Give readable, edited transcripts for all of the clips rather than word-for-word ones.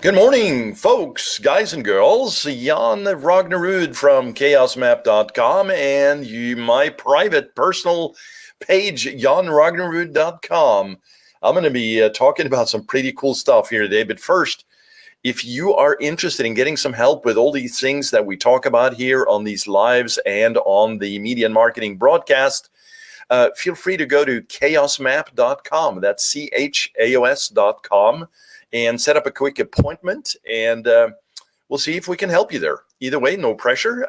Good morning, folks, guys and girls. Jon Rognerud from chaosmap.com and my private personal page, jonrognerud.com. I'm going to be talking about some pretty cool stuff here today. But first, if you are interested in getting some help with all these things that we talk about here on these lives and on the media and marketing broadcast, feel free to go to chaosmap.com. That's chaos.com. And set up a quick appointment, and we'll see if we can help you there. Either way, no pressure.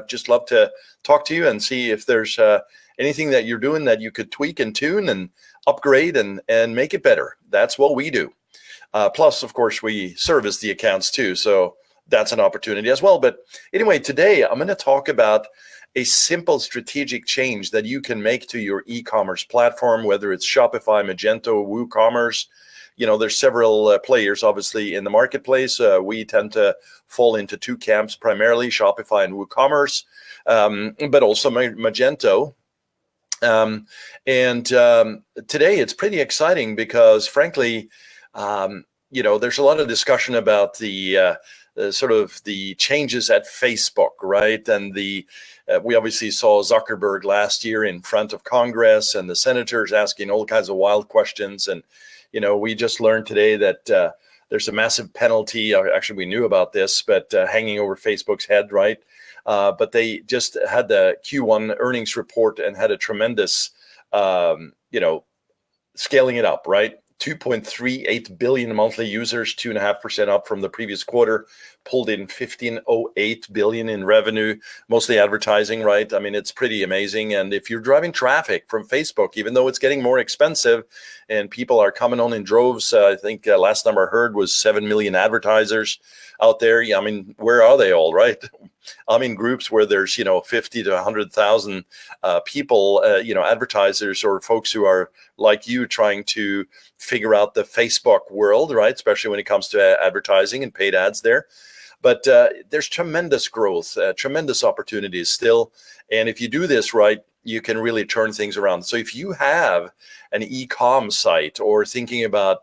Just love to talk to you and see if there's anything that you're doing that you could tweak and tune and upgrade and make it better. That's what we do. Plus, of course, we service the accounts too, so that's an opportunity as well. But anyway, today I'm going to talk about a simple strategic change that you can make to your e-commerce platform, whether it's Shopify, Magento, WooCommerce. You know, there's several players, obviously, in the marketplace. We tend to fall into two camps, primarily Shopify and WooCommerce, but also Magento. Today it's pretty exciting because, frankly, there's a lot of discussion about the sort of the changes at Facebook, right? And we obviously saw Zuckerberg last year in front of Congress and the senators asking all kinds of wild questions. And we just learned today that there's a massive penalty. Actually, we knew about this, but hanging over Facebook's head, right? But they just had the Q1 earnings report and had a tremendous, scaling it up, right? 2.38 billion monthly users, 2.5% up from the previous quarter, pulled in 15.08 billion in revenue, mostly advertising, right? I mean, it's pretty amazing. And if you're driving traffic from Facebook, even though it's getting more expensive and people are coming on in droves, I think last number I heard was 7 million advertisers out there. Yeah, I mean, where are they all, right? I'm in groups where there's, 50 to 100,000 people, advertisers or folks who are like you trying to figure out the Facebook world, right? Especially when it comes to advertising and paid ads there. But there's tremendous growth, tremendous opportunities still. And if you do this right, you can really turn things around. So if you have an e-com site or thinking about,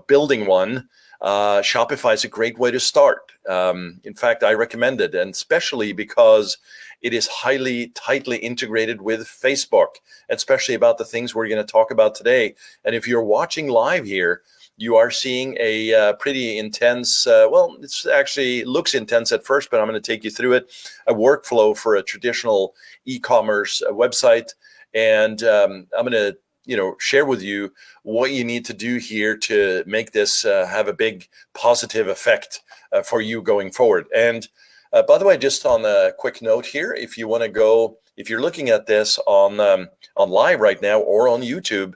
building one, Shopify is a great way to start. In fact, I recommend it, and especially because it is tightly integrated with Facebook, especially about the things we're going to talk about today. And if you're watching live here, you are seeing a pretty intense, it actually looks intense at first, but I'm going to take you through it, a workflow for a traditional e-commerce website. And I'm going to share with you what you need to do here to make this have a big positive effect for you going forward. And by the way, just on a quick note here, if you want to go, if you're looking at this on live right now or on YouTube,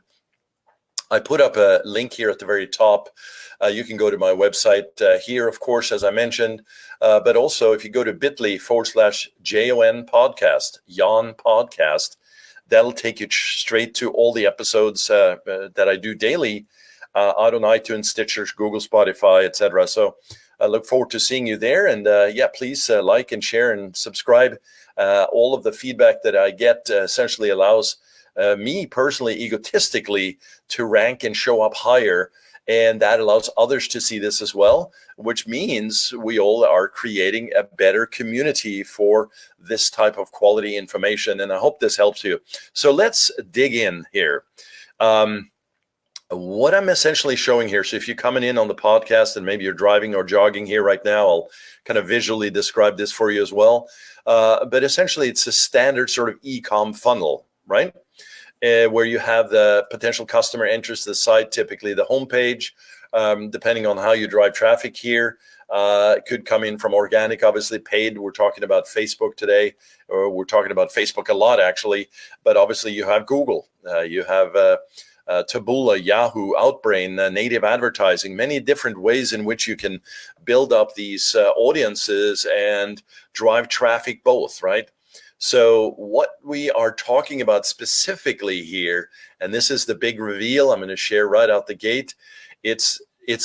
I put up a link here at the very top. You can go to my website here, of course, as I mentioned, but also if you go to bit.ly/JON podcast, Jon podcast, that'll take you straight to all the episodes that I do daily out on iTunes, Stitcher, Google, Spotify, etc. So I look forward to seeing you there. And please like and share and subscribe. All of the feedback that I get essentially allows me personally, egotistically, to rank and show up higher. And that allows others to see this as well, which means we all are creating a better community for this type of quality information. And I hope this helps you. So let's dig in here. What I'm essentially showing here, so if you're coming in on the podcast and maybe you're driving or jogging here right now, I'll kind of visually describe this for you as well. But essentially, it's a standard sort of e-com funnel, right? Where you have the potential customer enters the site, typically the homepage, depending on how you drive traffic here. It could come in from organic, obviously paid. We're talking about Facebook today, or we're talking about Facebook a lot, actually. But obviously, you have Google, you have Taboola, Yahoo, Outbrain, native advertising, many different ways in which you can build up these audiences and drive traffic both, right? So what we are talking about specifically here, and this is the big reveal I'm going to share right out the gate, it's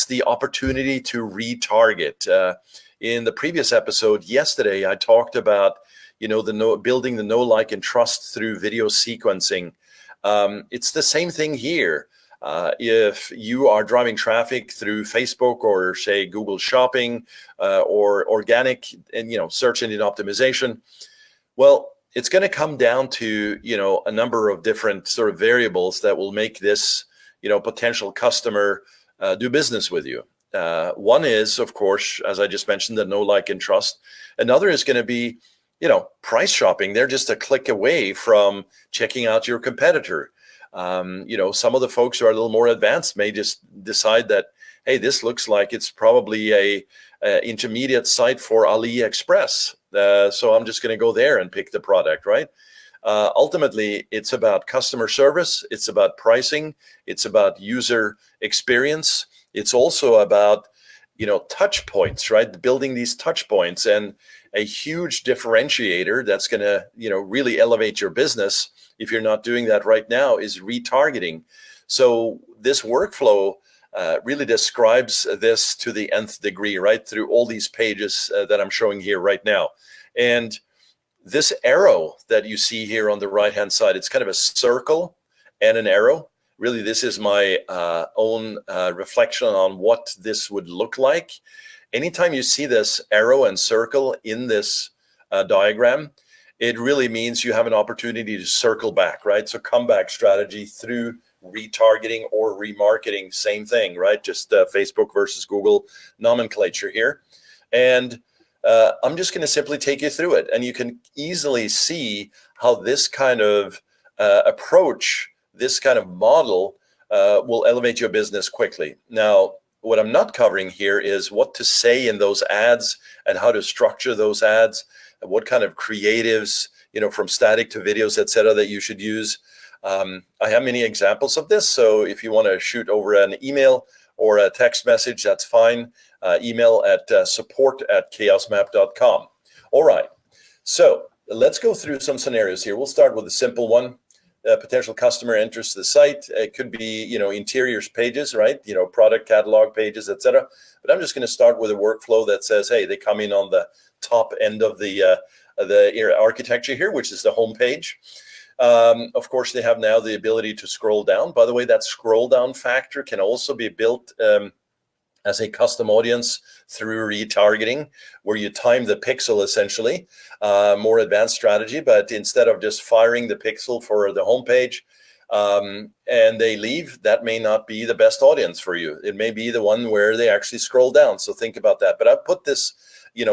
the opportunity to retarget. In the previous episode yesterday, I talked about, building the know, like, and trust through video sequencing. It's the same thing here. If you are driving traffic through Facebook or say Google Shopping or organic and search engine optimization, well, it's going to come down to a number of different sort of variables that will make this potential customer do business with you. One is, of course, as I just mentioned, the know, like, and trust. Another is going to be price shopping. They're just a click away from checking out your competitor. Some of the folks who are a little more advanced may just decide that, hey, this looks like it's probably a intermediate site for AliExpress. So I'm just going to go there and pick the product, right? Ultimately, it's about customer service. It's about pricing. It's about user experience. It's also about, touch points, right? Building these touch points, and a huge differentiator that's going to, really elevate your business if you're not doing that right now is retargeting. So this workflow really describes this to the nth degree, right? Through all these pages that I'm showing here right now. And this arrow that you see here on the right-hand side, it's kind of a circle and an arrow. Really, this is my own reflection on what this would look like. Anytime you see this arrow and circle in this diagram, it really means you have an opportunity to circle back, right? So comeback strategy through retargeting or remarketing, same thing, right? Just Facebook versus Google nomenclature here. And I'm just going to simply take you through it. And you can easily see how this kind of approach, this kind of model will elevate your business quickly. Now, what I'm not covering here is what to say in those ads and how to structure those ads, and what kind of creatives, from static to videos, et cetera, that you should use. I have many examples of this. So if you want to shoot over an email or a text message, that's fine. Email at support@chaosmap.com. All right. So let's go through some scenarios here. We'll start with a simple one. Potential customer enters the site. It could be, interiors pages, right? Product catalog pages, et cetera. But I'm just going to start with a workflow that says, hey, they come in on the top end of the architecture here, which is the home page. Of course, they have now the ability to scroll down. By the way, that scroll down factor can also be built as a custom audience through retargeting, where you time the pixel essentially, more advanced strategy. But instead of just firing the pixel for the homepage and they leave, that may not be the best audience for you. It may be the one where they actually scroll down. So think about that. But I put this,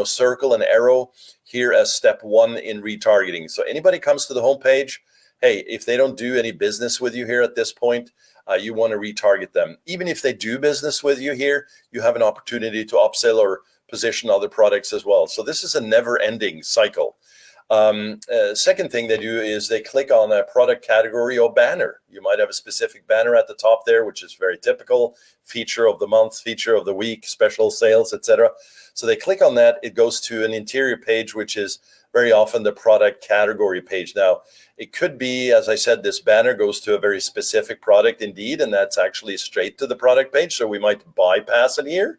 circle and arrow here as step one in retargeting. So anybody comes to the homepage, hey, if they don't do any business with you here at this point, you want to retarget them. Even if they do business with you here, you have an opportunity to upsell or position other products as well. So this is a never-ending cycle. Second thing they do is they click on a product category or banner. You might have a specific banner at the top there, which is very typical. Feature of the month, feature of the week, special sales, etc. So they click on that. It goes to an interior page, which is very often the product category page. Now, it could be, as I said, this banner goes to a very specific product indeed, and that's actually straight to the product page. So we might bypass it here.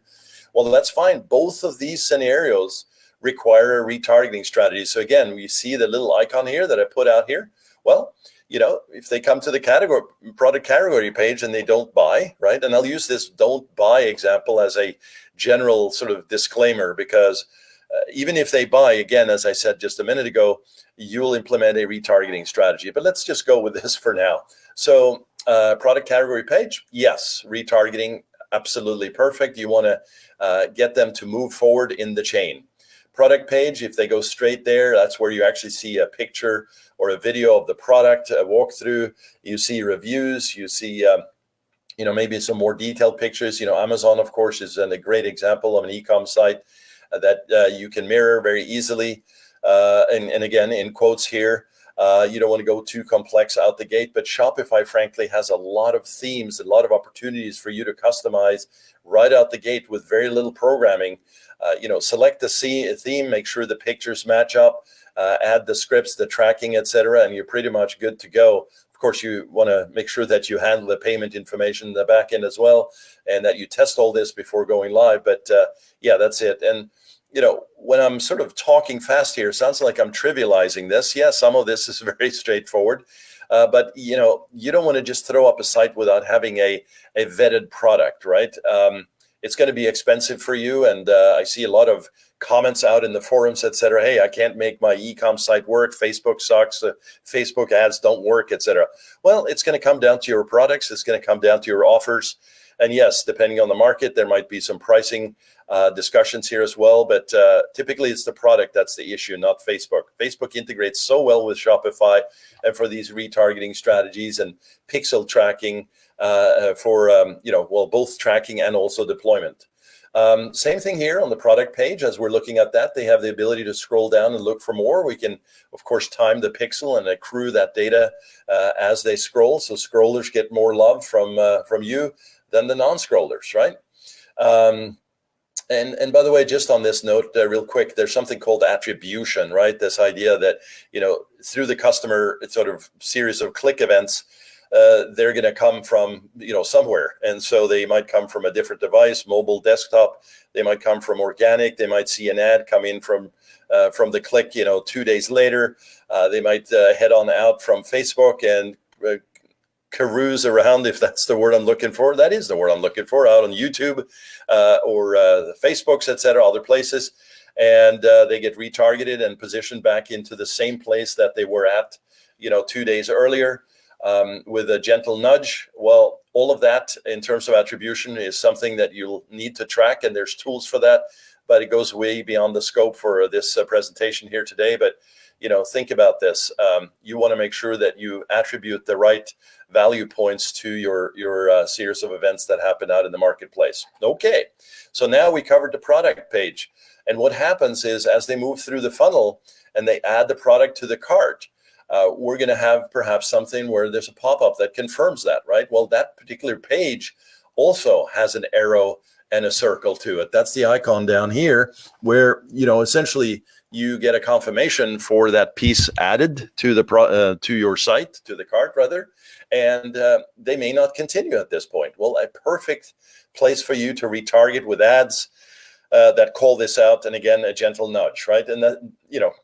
Well, that's fine. Both of these scenarios require a retargeting strategy. So again, we see the little icon here that I put out here. Well, if they come to the product category page and they don't buy, right? And I'll use this don't buy example as a general sort of disclaimer, because even if they buy, again, as I said just a minute ago, you'll implement a retargeting strategy. But let's just go with this for now. So product category page, yes, retargeting, absolutely perfect. You want to get them to move forward in the chain. Product page, if they go straight there, that's where you actually see a picture or a video of the product, a walkthrough. You see reviews, you see maybe some more detailed pictures. Amazon, of course, is a great example of an e-com site that you can mirror very easily. And again, in quotes here, you don't want to go too complex out the gate, but Shopify, frankly, has a lot of themes, a lot of opportunities for you to customize right out the gate with very little programming. Select the theme, make sure the pictures match up, add the scripts, the tracking, etc., and you're pretty much good to go. Of course, you want to make sure that you handle the payment information in the back end as well, and that you test all this before going live. But yeah, that's it. And when I'm sort of talking fast here, it sounds like I'm trivializing this. Yeah, some of this is very straightforward, but you don't want to just throw up a site without having a vetted product, right? It's going to be expensive for you, and I see a lot of comments out in the forums, etc. Hey, I can't make my e-com site work. Facebook sucks. Facebook ads don't work, etc. Well, it's going to come down to your products. It's going to come down to your offers. And yes, depending on the market, there might be some pricing discussions here as well. But typically, it's the product that's the issue, not Facebook. Facebook integrates so well with Shopify and for these retargeting strategies and pixel tracking for both tracking and also deployment. Same thing here on the product page. As we're looking at that, they have the ability to scroll down and look for more. We can, of course, time the pixel and accrue that data as they scroll. So scrollers get more love from you than the non-scrollers, right? And by the way, just on this note, real quick, there's something called attribution, right? This idea that, through the customer sort of series of click events, they're going to come from, somewhere. And so they might come from a different device, mobile, desktop. They might come from organic. They might see an ad come in from the click, 2 days later. They might head on out from Facebook and carouse around, if that's the word I'm looking for. That is the word I'm looking for, out on YouTube or the Facebooks, etc., other places. And they get retargeted and positioned back into the same place that they were at, 2 days earlier. With a gentle nudge. Well, all of that in terms of attribution is something that you'll need to track, and there's tools for that, but it goes way beyond the scope for this presentation here today. But, think about this. You want to make sure that you attribute the right value points to your series of events that happen out in the marketplace. Okay, so now we covered the product page. And what happens is, as they move through the funnel and they add the product to the cart, we're going to have perhaps something where there's a pop-up that confirms that, right? Well, that particular page also has an arrow and a circle to it. That's the icon down here where, essentially you get a confirmation for that piece added to the to your site, to the cart rather, and they may not continue at this point. Well, a perfect place for you to retarget with ads that call this out, and again, a gentle nudge, right? And that,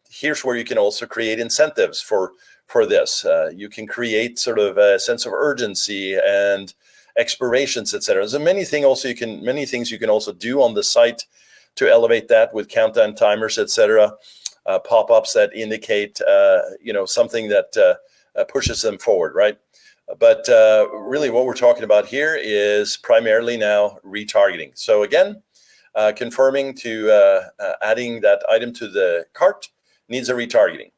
here's where you can also create incentives for this. You can create sort of a sense of urgency and expirations, etc. There's many things you can also do on the site to elevate that with countdown timers, etc. Pop-ups that indicate, something that pushes them forward, right? But really, what we're talking about here is primarily now retargeting. So again, confirming to adding that item to the cart needs a retargeting.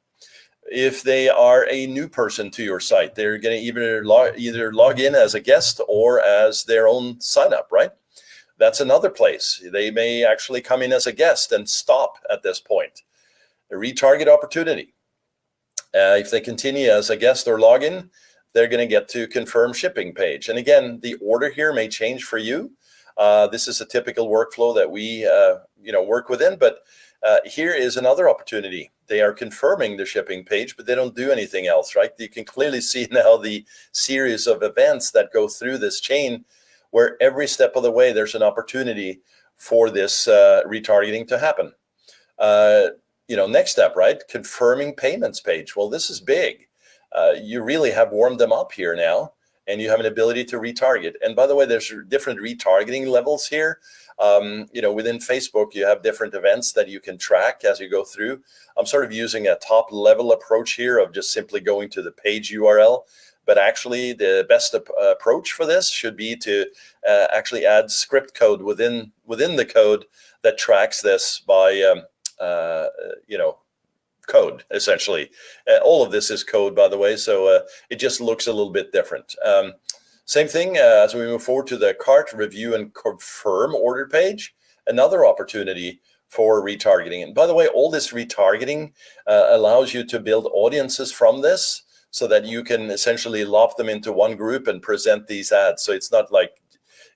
If they are a new person to your site, they're going to either log in as a guest or as their own sign up, right? That's another place. They may actually come in as a guest and stop at this point. A retarget opportunity. If they continue as a guest or login, they're going to get to confirm shipping page. And again, the order here may change for you. This is a typical workflow that we work within, but here is another opportunity. They are confirming the shipping page, but they don't do anything else, right? You can clearly see now the series of events that go through this chain, where every step of the way there's an opportunity for this retargeting to happen. Next step, right? Confirming payments page. Well, this is big. You really have warmed them up here now, and you have an ability to retarget. And by the way, there's different retargeting levels here. Within Facebook, you have different events that you can track as you go through. I'm sort of using a top level approach here of just simply going to the page URL. But actually, the best approach for this should be to actually add script code within the code that tracks this by, code, essentially. All of this is code, by the way, so it just looks a little bit different. Same thing as we move forward to the cart review and confirm order page, another opportunity for retargeting. And by the way, all this retargeting allows you to build audiences from this so that you can essentially lob them into one group and present these ads. So it's not like,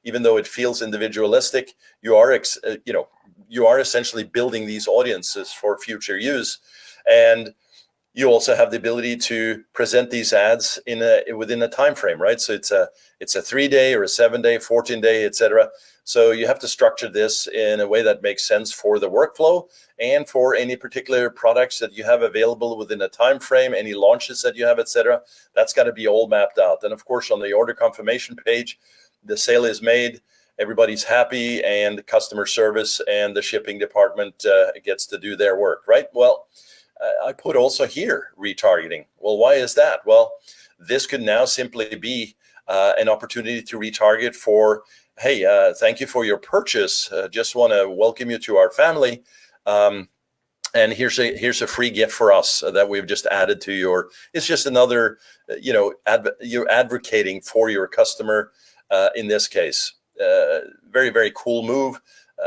even though it feels individualistic, you are essentially building these audiences for future use. And you also have the ability to present these ads within a time frame, right? So it's a 3-day or a 7-day, 14-day, etc. So you have to structure this in a way that makes sense for the workflow and for any particular products that you have available within a time frame, any launches that you have, etc. That's got to be all mapped out. And of course, on the order confirmation page, the sale is made, everybody's happy, and customer service and the shipping department gets to do their work, right? Well, I put also here retargeting. Well, why is that? Well, this could now simply be an opportunity to retarget for, hey, thank you for your purchase. Just want to welcome you to our family. And here's a free gift for us that we've just added to your. It's just another, you're advocating for your customer in this case. Very, very cool move.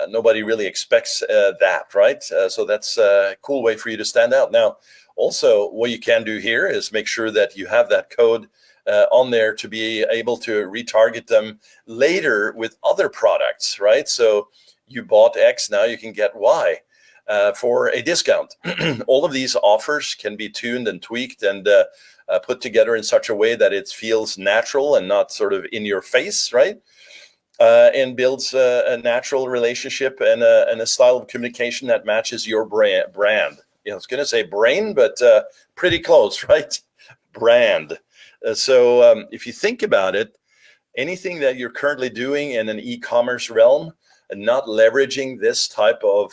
Nobody really expects that, right? So that's a cool way for you to stand out. Now, also, what you can do here is make sure that you have that code on there to be able to retarget them later with other products, right? So you bought X, now you can get Y for a discount. All of these offers can be tuned and tweaked and put together in such a way that it feels natural and not sort of in your face, right? And builds a natural relationship and a style of communication that matches your brand. I was going to say brain, but pretty close, right? Brand. So if you think about it, anything that you're currently doing in an e-commerce realm and not leveraging this type of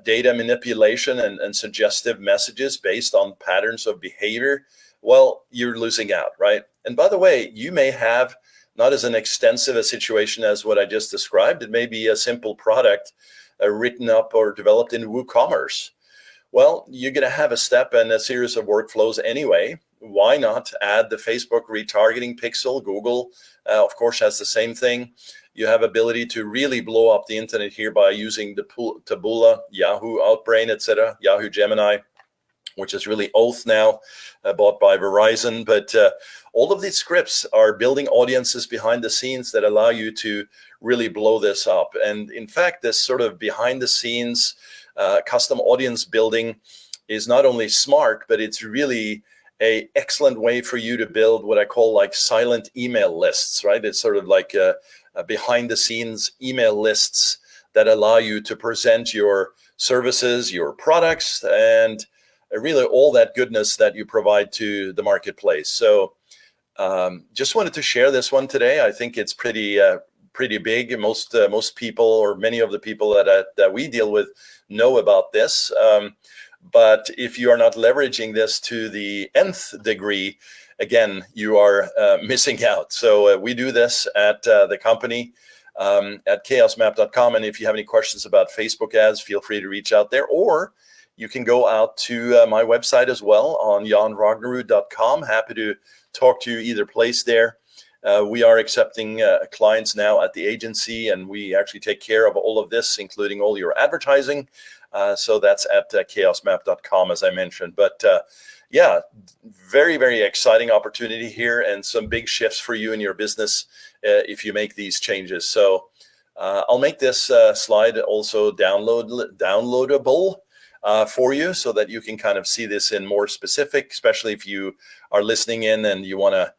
data manipulation and suggestive messages based on patterns of behavior, well, you're losing out, right? And by the way, you may have not as an extensive a situation as what I just described. It may be a simple product written up or developed in WooCommerce. Well, you're going to have a step and a series of workflows anyway. Why not add the Facebook retargeting pixel? Google, of course, has the same thing. You have ability to really blow up the internet here by using the Taboola, Yahoo Outbrain, etc., Yahoo Gemini, which is really Oath now, bought by Verizon. But all of these scripts are building audiences behind the scenes that allow you to really blow this up. And in fact, this sort of behind the scenes custom audience building is not only smart, but it's really an excellent way for you to build what I call like silent email lists, right? It's sort of like a behind the scenes email lists that allow you to present your services, your products, and really all that goodness that you provide to the marketplace. So just wanted to share this one today. I think it's pretty big. Most people, or many of the people that we deal with, know about this. But if you are not leveraging this to the nth degree, again, you are missing out. So we do this at the company at chaosmap.com. And if you have any questions about Facebook ads, feel free to reach out there. Or you can go out to my website as well on jonrognerud.com. Happy to talk to you either place there. We are accepting clients now at the agency, and we actually take care of all of this, including all your advertising. So that's at chaosmap.com, as I mentioned. But yeah, very, very exciting opportunity here and some big shifts for you in your business if you make these changes. So I'll make this slide also downloadable for you so that you can kind of see this in more specific, especially if you are listening in and you want to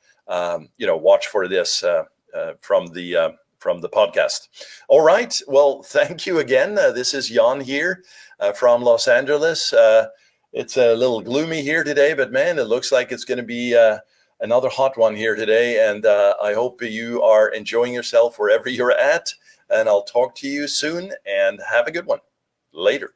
watch for this from the podcast. All right. Well, thank you again. This is Jon here from Los Angeles. It's a little gloomy here today, but man, it looks like it's going to be another hot one here today. And I hope you are enjoying yourself wherever you're at. And I'll talk to you soon, and have a good one. Later.